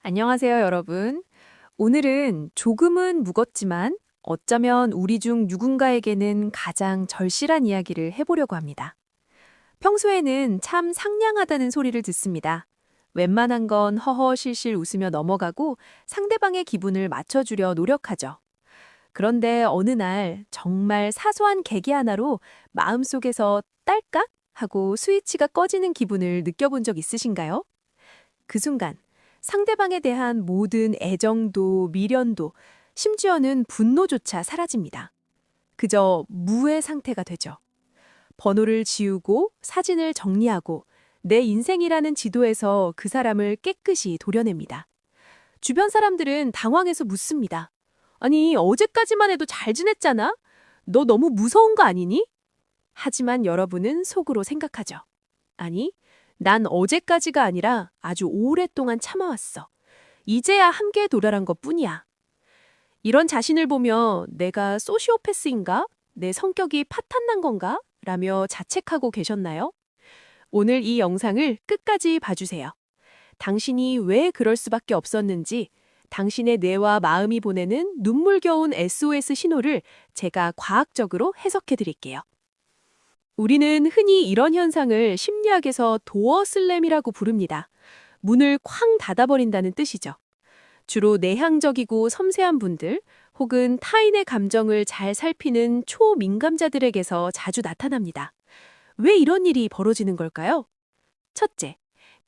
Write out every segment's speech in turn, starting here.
안녕하세요, 여러분. 오늘은 조금은 무겁지만 어쩌면 우리 중 누군가에게는 가장 절실한 이야기를 해보려고 합니다. 평소에는 참 상냥하다는 소리를 듣습니다. 웬만한 건 허허실실 웃으며 넘어가고 상대방의 기분을 맞춰주려 노력하죠. 그런데 어느 날 정말 사소한 계기 하나로 마음속에서 딸깍 하고 스위치가 꺼지는 기분을 느껴본 적 있으신가요? 그 순간 상대방에 대한 모든 애정도 미련도 심지어는 분노조차 사라집니다. 그저 무의 상태가 되죠. 번호를 지우고 사진을 정리하고 내 인생이라는 지도에서 그 사람을 깨끗이 도려냅니다. 주변 사람들은 당황해서 묻습니다. 아니, 어제까지만 해도 잘 지냈잖아? 너 너무 무서운 거 아니니? 하지만 여러분은 속으로 생각하죠. 아니, 난 어제까지가 아니라 아주 오랫동안 참아왔어. 이제야 함께 도달한 것뿐이야. 이런 자신을 보며 내가 소시오패스인가? 내 성격이 파탄난 건가? 라며 자책하고 계셨나요? 오늘 이 영상을 끝까지 봐주세요. 당신이 왜 그럴 수밖에 없었는지, 당신의 뇌와 마음이 보내는 눈물겨운 SOS 신호를 제가 과학적으로 해석해 드릴게요. 우리는 흔히 이런 현상을 심리학에서 도어 슬램이라고 부릅니다. 문을 쾅 닫아버린다는 뜻이죠. 주로 내향적이고 섬세한 분들 혹은 타인의 감정을 잘 살피는 초민감자들에게서 자주 나타납니다. 왜 이런 일이 벌어지는 걸까요? 첫째,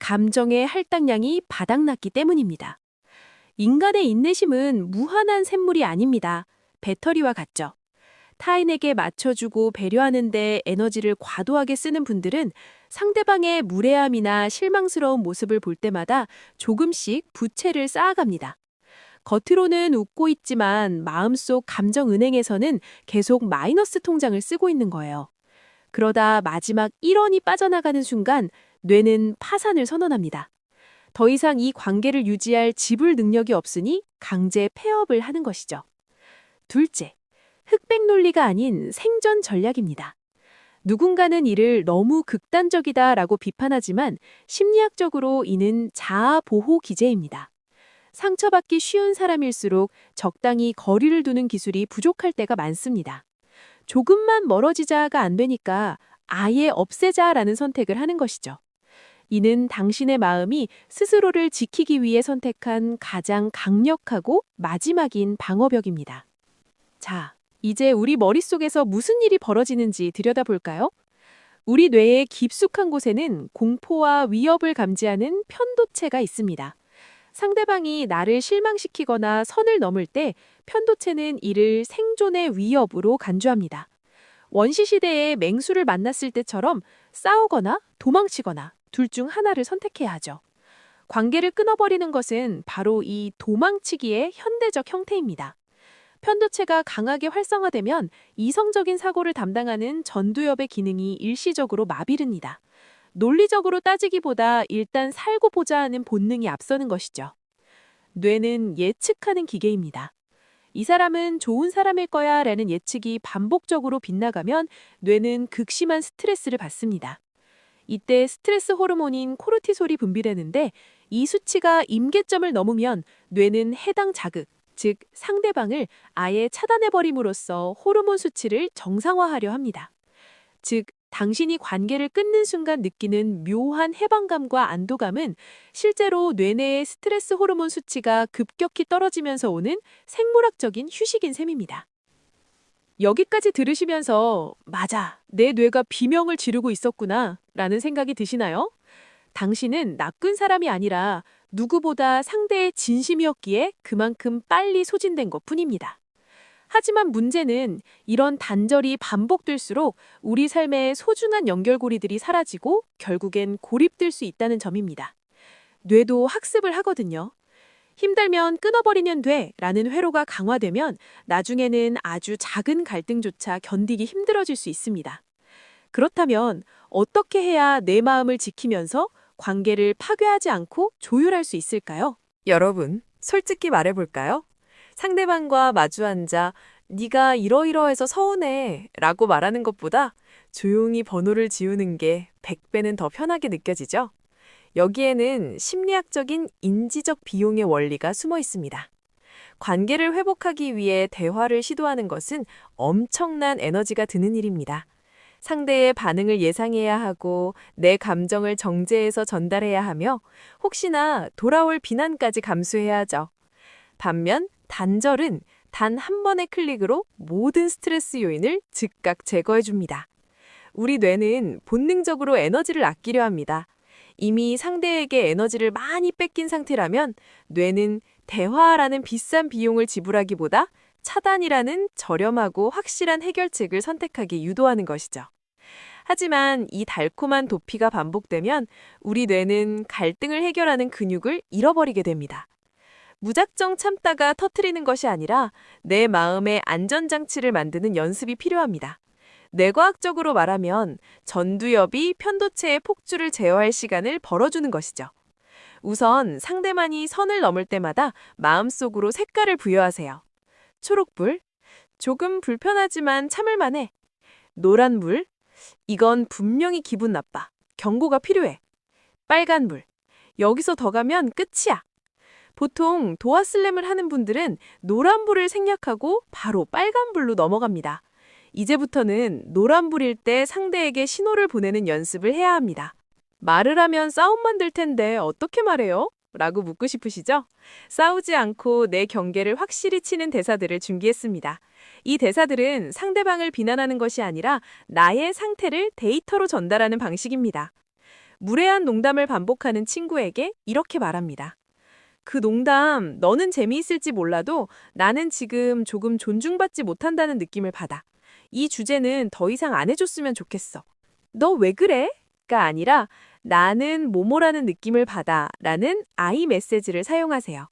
감정의 할당량이 바닥났기 때문입니다. 인간의 인내심은 무한한 샘물이 아닙니다. 배터리와 같죠. 타인에게 맞춰주고 배려하는 데 에너지를 과도하게 쓰는 분들은 상대방의 무례함이나 실망스러운 모습을 볼 때마다 조금씩 부채를 쌓아갑니다. 겉으로는 웃고 있지만 마음속 감정은행에서는 계속 마이너스 통장을 쓰고 있는 거예요. 그러다 마지막 1원이 빠져나가는 순간 뇌는 파산을 선언합니다. 더 이상 이 관계를 유지할 지불 능력이 없으니 강제 폐업을 하는 것이죠. 둘째, 흑백 논리가 아닌 생존 전략입니다. 누군가는 이를 너무 극단적이다라고 비판하지만 심리학적으로 이는 자아 보호 기제입니다. 상처받기 쉬운 사람일수록 적당히 거리를 두는 기술이 부족할 때가 많습니다. 조금만 멀어지자가 안 되니까 아예 없애자라는 선택을 하는 것이죠. 이는 당신의 마음이 스스로를 지키기 위해 선택한 가장 강력하고 마지막인 방어벽입니다. 자, 이제 우리 머릿속에서 무슨 일이 벌어지는지 들여다볼까요? 우리 뇌의 깊숙한 곳에는 공포와 위협을 감지하는 편도체가 있습니다. 상대방이 나를 실망시키거나 선을 넘을 때 편도체는 이를 생존의 위협으로 간주합니다. 원시시대에 맹수를 만났을 때처럼 싸우거나 도망치거나 둘 중 하나를 선택해야 하죠. 관계를 끊어버리는 것은 바로 이 도망치기의 현대적 형태입니다. 편도체가 강하게 활성화되면 이성적인 사고를 담당하는 전두엽의 기능이 일시적으로 마비됩니다. 논리적으로 따지기보다 일단 살고 보자 하는 본능이 앞서는 것이죠. 뇌는 예측하는 기계입니다. 이 사람은 좋은 사람일 거야 라는 예측이 반복적으로 빗나가면 뇌는 극심한 스트레스를 받습니다. 이때 스트레스 호르몬인 코르티솔이 분비되는데 이 수치가 임계점을 넘으면 뇌는 해당 자극, 즉 상대방을 아예 차단해버림으로써 호르몬 수치를 정상화하려 합니다. 즉 당신이 관계를 끊는 순간 느끼는 묘한 해방감과 안도감은 실제로 뇌내의 스트레스 호르몬 수치가 급격히 떨어지면서 오는 생물학적인 휴식인 셈입니다. 여기까지 들으시면서 맞아, 내 뇌가 비명을 지르고 있었구나 라는 생각이 드시나요? 당신은 나쁜 사람이 아니라 누구보다 상대의 진심이었기에 그만큼 빨리 소진된 것뿐입니다. 하지만 문제는 이런 단절이 반복될수록 우리 삶의 소중한 연결고리들이 사라지고 결국엔 고립될 수 있다는 점입니다. 뇌도 학습을 하거든요. 힘들면 끊어버리면 돼 라는 회로가 강화되면 나중에는 아주 작은 갈등조차 견디기 힘들어질 수 있습니다. 그렇다면 어떻게 해야 내 마음을 지키면서 관계를 파괴하지 않고 조율할 수 있을까요? 여러분, 솔직히 말해볼까요? 상대방과 마주 앉아 네가 이러이러해서 서운해 라고 말하는 것보다 조용히 번호를 지우는 게 100배는 더 편하게 느껴지죠? 여기에는 심리학적인 인지적 비용의 원리가 숨어 있습니다. 관계를 회복하기 위해 대화를 시도하는 것은 엄청난 에너지가 드는 일입니다. 상대의 반응을 예상해야 하고 내 감정을 정제해서 전달해야 하며 혹시나 돌아올 비난까지 감수해야 하죠. 반면 단절은 단 한 번의 클릭으로 모든 스트레스 요인을 즉각 제거해 줍니다. 우리 뇌는 본능적으로 에너지를 아끼려 합니다. 이미 상대에게 에너지를 많이 뺏긴 상태라면 뇌는 대화라는 비싼 비용을 지불하기보다 차단이라는 저렴하고 확실한 해결책을 선택하게 유도하는 것이죠. 하지만 이 달콤한 도피가 반복되면 우리 뇌는 갈등을 해결하는 근육을 잃어버리게 됩니다. 무작정 참다가 터트리는 것이 아니라 내 마음의 안전장치를 만드는 연습이 필요합니다. 뇌과학적으로 말하면 전두엽이 편도체의 폭주를 제어할 시간을 벌어주는 것이죠. 우선 상대만이 선을 넘을 때마다 마음속으로 색깔을 부여하세요. 초록불, 조금 불편하지만 참을만해. 노란불, 이건 분명히 기분 나빠. 경고가 필요해. 빨간불, 여기서 더 가면 끝이야. 보통 도어슬램을 하는 분들은 노란불을 생략하고 바로 빨간불로 넘어갑니다. 이제부터는 노란불일 때 상대에게 신호를 보내는 연습을 해야 합니다. 말을 하면 싸움만 될 텐데 어떻게 말해요? 라고 묻고 싶으시죠? 싸우지 않고 내 경계를 확실히 치는 대사들을 준비했습니다. 이 대사들은 상대방을 비난하는 것이 아니라 나의 상태를 데이터로 전달하는 방식입니다. 무례한 농담을 반복하는 친구에게 이렇게 말합니다. 그 농담, 너는 재미있을지 몰라도 나는 지금 조금 존중받지 못한다는 느낌을 받아. 이 주제는 더 이상 안 해줬으면 좋겠어. 너 왜 그래? 가 아니라 나는 뭐뭐라는 느낌을 받아 라는 I 메시지를 사용하세요.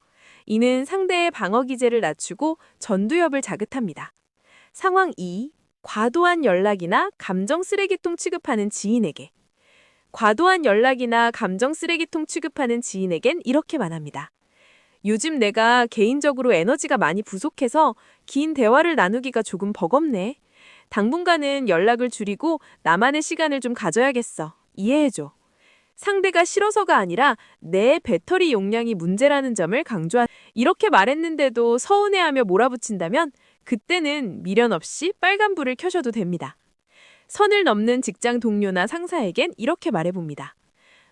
이는 상대의 방어 기제를 낮추고 전두엽을 자극합니다. 상황 2. 과도한 연락이나 감정 쓰레기통 취급하는 지인에게. 과도한 연락이나 감정 쓰레기통 취급하는 지인에겐 이렇게 말합니다. 요즘 내가 개인적으로 에너지가 많이 부족해서 긴 대화를 나누기가 조금 버겁네. 당분간은 연락을 줄이고 나만의 시간을 좀 가져야겠어. 이해해줘. 상대가 싫어서가 아니라 내 배터리 용량이 문제라는 점을 이렇게 말했는데도 서운해하며 몰아붙인다면 그때는 미련 없이 빨간불을 켜셔도 됩니다. 선을 넘는 직장 동료나 상사에겐 이렇게 말해봅니다.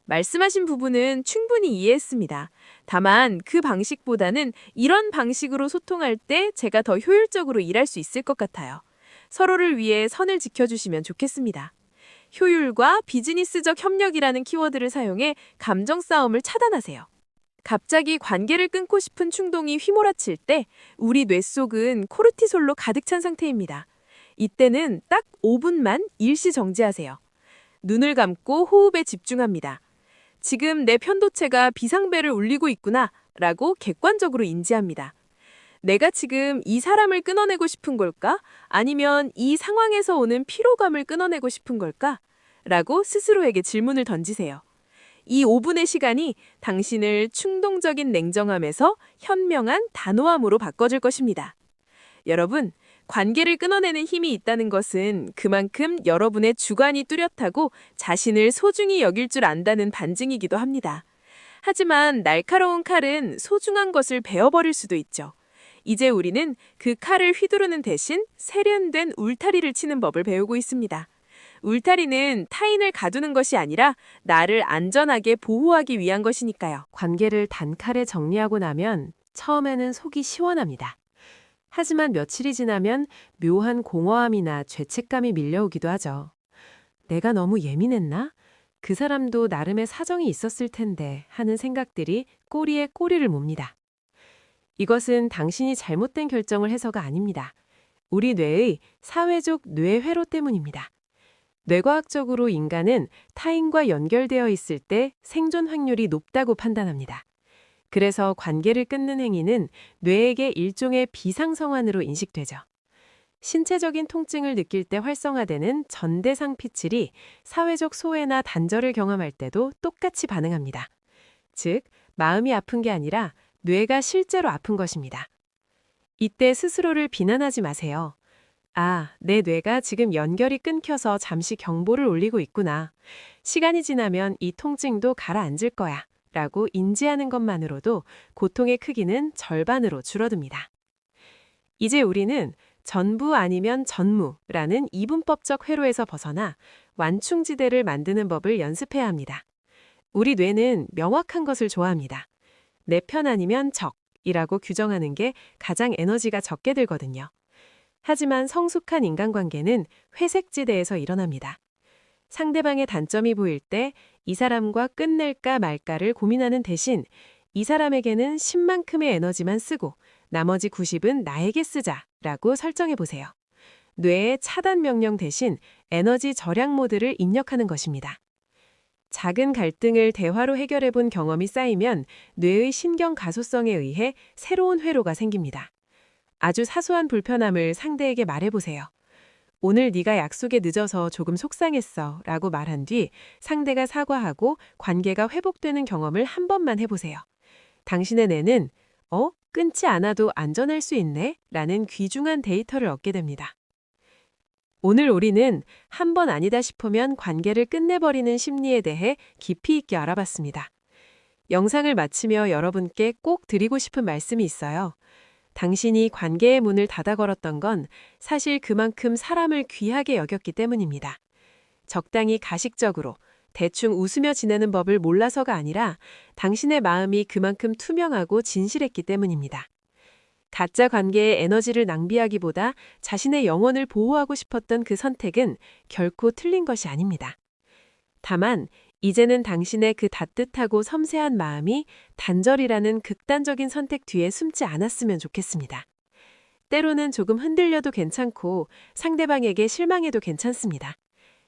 말씀하신 부분은 충분히 이해했습니다. 다만 그 방식보다는 이런 방식으로 소통할 때 제가 더 효율적으로 일할 수 있을 것 같아요. 서로를 위해 선을 지켜주시면 좋겠습니다. 효율과 비즈니스적 협력이라는 키워드를 사용해 감정 싸움을 차단하세요. 갑자기 관계를 끊고 싶은 충동이 휘몰아칠 때 우리 뇌 속은 코르티솔로 가득 찬 상태입니다. 이때는 딱 5분만 일시 정지하세요. 눈을 감고 호흡에 집중합니다. 지금 내 편도체가 비상벨을 울리고 있구나 라고 객관적으로 인지합니다. 내가 지금 이 사람을 끊어내고 싶은 걸까? 아니면 이 상황에서 오는 피로감을 끊어내고 싶은 걸까? 라고 스스로에게 질문을 던지세요. 이 5분의 시간이 당신을 충동적인 냉정함에서 현명한 단호함으로 바꿔줄 것입니다. 여러분, 관계를 끊어내는 힘이 있다는 것은 그만큼 여러분의 주관이 뚜렷하고 자신을 소중히 여길 줄 안다는 반증이기도 합니다. 하지만 날카로운 칼은 소중한 것을 베어버릴 수도 있죠. 이제 우리는 그 칼을 휘두르는 대신 세련된 울타리를 치는 법을 배우고 있습니다. 울타리는 타인을 가두는 것이 아니라 나를 안전하게 보호하기 위한 것이니까요. 관계를 단칼에 정리하고 나면 처음에는 속이 시원합니다. 하지만 며칠이 지나면 묘한 공허함이나 죄책감이 밀려오기도 하죠. 내가 너무 예민했나? 그 사람도 나름의 사정이 있었을 텐데 하는 생각들이 꼬리에 꼬리를 뭅니다. 이것은 당신이 잘못된 결정을 해서가 아닙니다. 우리 뇌의 사회적 뇌회로 때문입니다. 뇌과학적으로 인간은 타인과 연결되어 있을 때 생존 확률이 높다고 판단합니다. 그래서 관계를 끊는 행위는 뇌에게 일종의 비상성환으로 인식되죠. 신체적인 통증을 느낄 때 활성화되는 전대상 피질이 사회적 소외나 단절을 경험할 때도 똑같이 반응합니다. 즉, 마음이 아픈 게 아니라 뇌가 실제로 아픈 것입니다. 이때 스스로를 비난하지 마세요. 아, 내 뇌가 지금 연결이 끊겨서 잠시 경보를 울리고 있구나. 시간이 지나면 이 통증도 가라앉을 거야. 라고 인지하는 것만으로도 고통의 크기는 절반으로 줄어듭니다. 이제 우리는 전부 아니면 전무라는 이분법적 회로에서 벗어나 완충지대를 만드는 법을 연습해야 합니다. 우리 뇌는 명확한 것을 좋아합니다. 내 편 아니면 적이라고 규정하는 게 가장 에너지가 적게 들거든요. 하지만 성숙한 인간관계는 회색지대에서 일어납니다. 상대방의 단점이 보일 때 이 사람과 끝낼까 말까를 고민하는 대신 이 사람에게는 10만큼의 에너지만 쓰고 나머지 90은 나에게 쓰자라고 설정해 보세요. 뇌의 차단 명령 대신 에너지 절약 모드를 입력하는 것입니다. 작은 갈등을 대화로 해결해 본 경험이 쌓이면 뇌의 신경 가소성에 의해 새로운 회로가 생깁니다. 아주 사소한 불편함을 상대에게 말해보세요. 오늘 네가 약속에 늦어서 조금 속상했어 라고 말한 뒤 상대가 사과하고 관계가 회복되는 경험을 한 번만 해보세요. 당신의 뇌는 끊지 않아도 안전할 수 있네 라는 귀중한 데이터를 얻게 됩니다. 오늘 우리는 한 번 아니다 싶으면 관계를 끝내버리는 심리에 대해 깊이 있게 알아봤습니다. 영상을 마치며 여러분께 꼭 드리고 싶은 말씀이 있어요. 당신이 관계의 문을 닫아 걸었던 건 사실 그만큼 사람을 귀하게 여겼기 때문입니다. 적당히 가식적으로 대충 웃으며 지내는 법을 몰라서가 아니라 당신의 마음이 그만큼 투명하고 진실했기 때문입니다. 가짜 관계에 에너지를 낭비하기보다 자신의 영혼을 보호하고 싶었던 그 선택은 결코 틀린 것이 아닙니다. 다만 이제는 당신의 그 따뜻하고 섬세한 마음이 단절이라는 극단적인 선택 뒤에 숨지 않았으면 좋겠습니다. 때로는 조금 흔들려도 괜찮고 상대방에게 실망해도 괜찮습니다.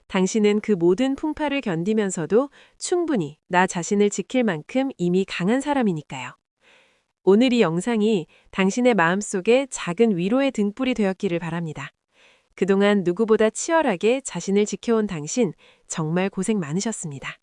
당신은 그 모든 풍파를 견디면서도 충분히 나 자신을 지킬 만큼 이미 강한 사람이니까요. 오늘 이 영상이 당신의 마음속에 작은 위로의 등불이 되었기를 바랍니다. 그동안 누구보다 치열하게 자신을 지켜온 당신 정말 고생 많으셨습니다.